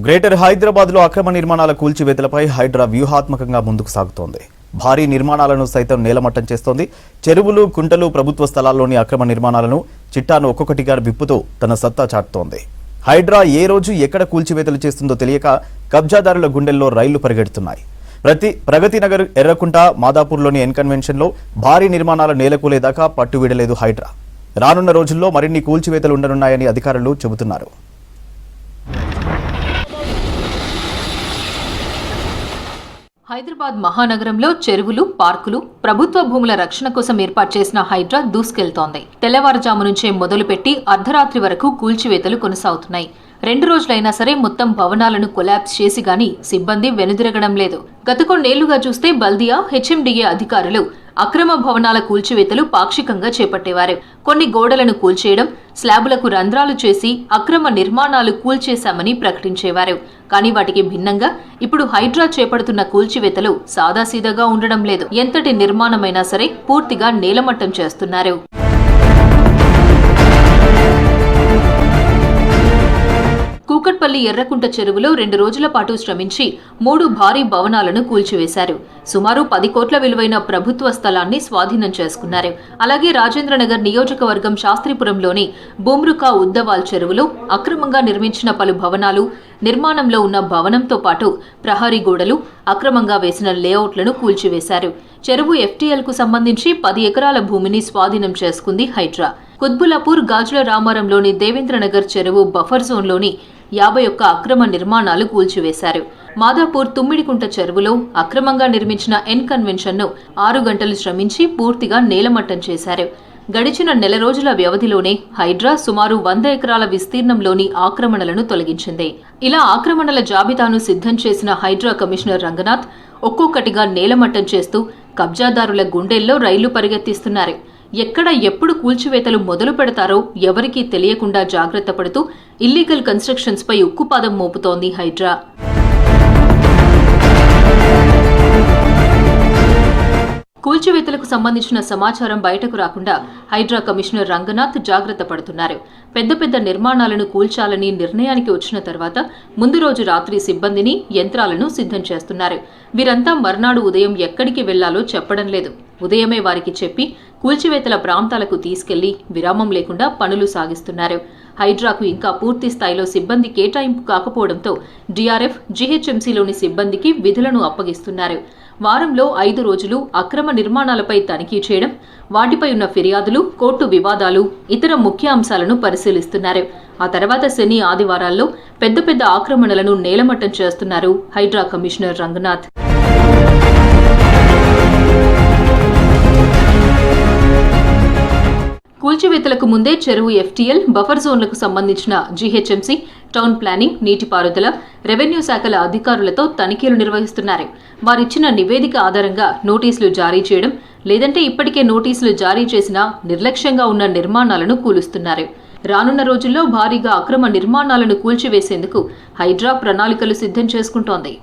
Greater హైదరాబాద్లో అక్రమ నిర్మాణాల కూల్చివేతలపై హైడ్రా వ్యూహాత్మకంగా ముందుకు సాగుతోంది. భారీ నిర్మాణాలను సైతం నేలమట్టం చేస్తోంది. చెరువులు, కుంటలు, ప్రభుత్వ స్థలాల్లోని అక్రమ నిర్మాణాలను చిట్టాను ఒక్కొక్కటిగా విప్పుతూ తన సత్తా చాటుతోంది. హైడ్రా ఏ రోజు ఎక్కడ కూల్చివేతలు చేస్తుందో తెలియక కబ్జాదారుల గుండెల్లో రైళ్లు పరిగెడుతున్నాయి. ప్రగతి నగర్, ఎర్రకుంట, మాదాపూర్లోని ఎన్కన్వెన్షన్లో భారీ నిర్మాణాలు నేలకూలేదాకా పట్టు వీడలేదు హైడ్రా. రానున్న రోజుల్లో మరిన్ని కూల్చివేతలు ఉండనున్నాయని అధికారులు చెబుతున్నారు. హైదరాబాద్ మహానగరంలో చెరువులు, పార్కులు, ప్రభుత్వ భూముల రక్షణ కోసం ఏర్పాటు చేసిన హైడ్రా దూసుకెళ్తోంది. తెల్లవారుజాము నుంచే మొదలుపెట్టి అర్ధరాత్రి వరకు కూల్చివేతలు కొనసాగుతున్నాయి. 2 రోజులైనా సరే మొత్తం భవనాలను కొలాప్స్ చేసి గాని సిబ్బంది వెనుదిరగడం లేదు. గత కొన్నేళ్లుగా చూస్తే బల్దియా, హెచ్ఎండిఏ అధికారులు అక్రమ భవనాల కూల్చివేతలు పాక్షికంగా చేపట్టేవారు. కొన్ని గోడలను కూల్చేయడం, స్లాబులకు రంధ్రాలు చేసి అక్రమ నిర్మాణాలు కూల్చేశామని ప్రకటించేవారు. కానీ వాటికి భిన్నంగా ఇప్పుడు హైడ్రా చేపడుతున్న కూల్చివేతలు సాదాసీదాగా ఉండడం లేదు. ఎంతటి నిర్మాణమైనా సరే పూర్తిగా నేలమట్టం చేస్తున్నారు. కూకట్పల్లి ఎర్రకుంట చెరువులో 2 రోజుల పాటు శ్రమించి 3 భారీ భవనాలను కూల్చివేశారు. సుమారు 10 కోట్ల విలువైన ప్రభుత్వ స్థలాన్ని స్వాధీనం చేసుకున్నారు. అలాగే రాజేంద్రనగర్ నియోజకవర్గం శాస్త్రీపురంలోని బుమ్రుకా ఉద్దవాల్ చెరువులో అక్రమంగా నిర్మించిన పలు భవనాలు, నిర్మాణంలో ఉన్న భవనంతో పాటు ప్రహరీ గోడలు, అక్రమంగా వేసిన లేఅవుట్లను కూల్చివేశారు. చెరువు ఎఫ్టీఎల్కు సంబంధించి 10 ఎకరాల భూమిని స్వాధీనం చేసుకుంది హైడ్రా. కుత్బులాపూర్, గాజుల రామారంలోని దేవేంద్రనగర్ చెరువు బఫర్ జోన్లోని 51 అక్రమ నిర్మాణాలు కూల్చివేశారు. మాదాపూర్ తుమ్మిడికుంట చెరువులో అక్రమంగా నిర్మించిన ఎన్కన్వెన్షన్ను 6 గంటలు శ్రమించి పూర్తిగా నేలమట్టం చేశారు. గడిచిన నెల రోజుల వ్యవధిలోనే హైడ్రా సుమారు 100 ఎకరాల విస్తీర్ణంలోని ఆక్రమణలను తొలగించింది. ఇలా ఆక్రమణల జాబితాను సిద్ధం చేసిన హైడ్రా కమిషనర్ రంగనాథ్ ఒక్కొక్కటిగా నేలమట్టం చేస్తూ కబ్జాదారుల గుండెల్లో రైళ్లు పరిగెత్తిస్తున్నారు. ఎక్కడ ఎప్పుడు కూల్చివేతలు మొదలు పెడతారో ఎవరికీ తెలియకుండా జాగ్రత్త పడుతూ ఇల్లీగల్ కన్స్ట్రక్షన్స్ పై ఉక్కుపాదం మోపుతోంది హైడ్రా. కూల్చివేతలకు సంబంధించిన సమాచారం బయటకు రాకుండా హైడ్రా కమిషనర్ రంగనాథ్ జాగ్రత్త పడుతున్నారు. పెద్ద పెద్ద నిర్మాణాలను కూల్చాలని నిర్ణయానికి వచ్చిన తర్వాత ముందు రోజు రాత్రి సిబ్బందిని, యంత్రాలను సిద్ధం చేస్తున్నారు. వీరంతా మర్నాడు ఉదయం ఎక్కడికి వెళ్లాలో చెప్పడం లేదు. ఉదయమే వారికి చెప్పి కూల్చివేతల ప్రాంతాలకు తీసుకెళ్లి విరామం లేకుండా పనులు సాగిస్తున్నారు. హైడ్రాకు ఇంకా పూర్తి స్థాయిలో సిబ్బంది కేటాయింపు కాకపోవడంతో డిఆర్ఎఫ్, జీహెచ్ఎంసీలోని సిబ్బందికి విధులను అప్పగిస్తున్నారు. వారంలో 5 రోజులు అక్రమ నిర్మాణాలపై తనిఖీ చేయడం, వాటిపై ఉన్న ఫిర్యాదులు, కోర్టు వివాదాలు, ఇతర ముఖ్య అంశాలను పరిశీలిస్తున్నారు. ఆ తర్వాత శని, ఆదివారాల్లో పెద్ద పెద్ద ఆక్రమణలను నేలమట్టం చేస్తున్నారు హైడ్రా కమిషనర్ రంగనాథ్. కూల్చివేతలకు ముందే చెరువు ఎఫ్టీఎల్, బఫర్ జోన్లకు సంబంధించిన జీహెచ్ఎంసీ, టౌన్ ప్లానింగ్, నీటిపారుదల, రెవెన్యూ శాఖల అధికారులతో తనిఖీలు నిర్వహిస్తున్నారు. వారిచ్చిన నివేదిక ఆధారంగా నోటీసులు జారీ చేయడం, లేదంటే ఇప్పటికే నోటీసులు జారీ చేసినా నిర్లక్ష్యంగా ఉన్న నిర్మాణాలను కూలుస్తున్నారు. రానున్న రోజుల్లో భారీగా అక్రమ నిర్మాణాలను కూల్చివేసేందుకు హైడ్రా ప్రణాళికలు సిద్ధం చేసుకుంటోంది.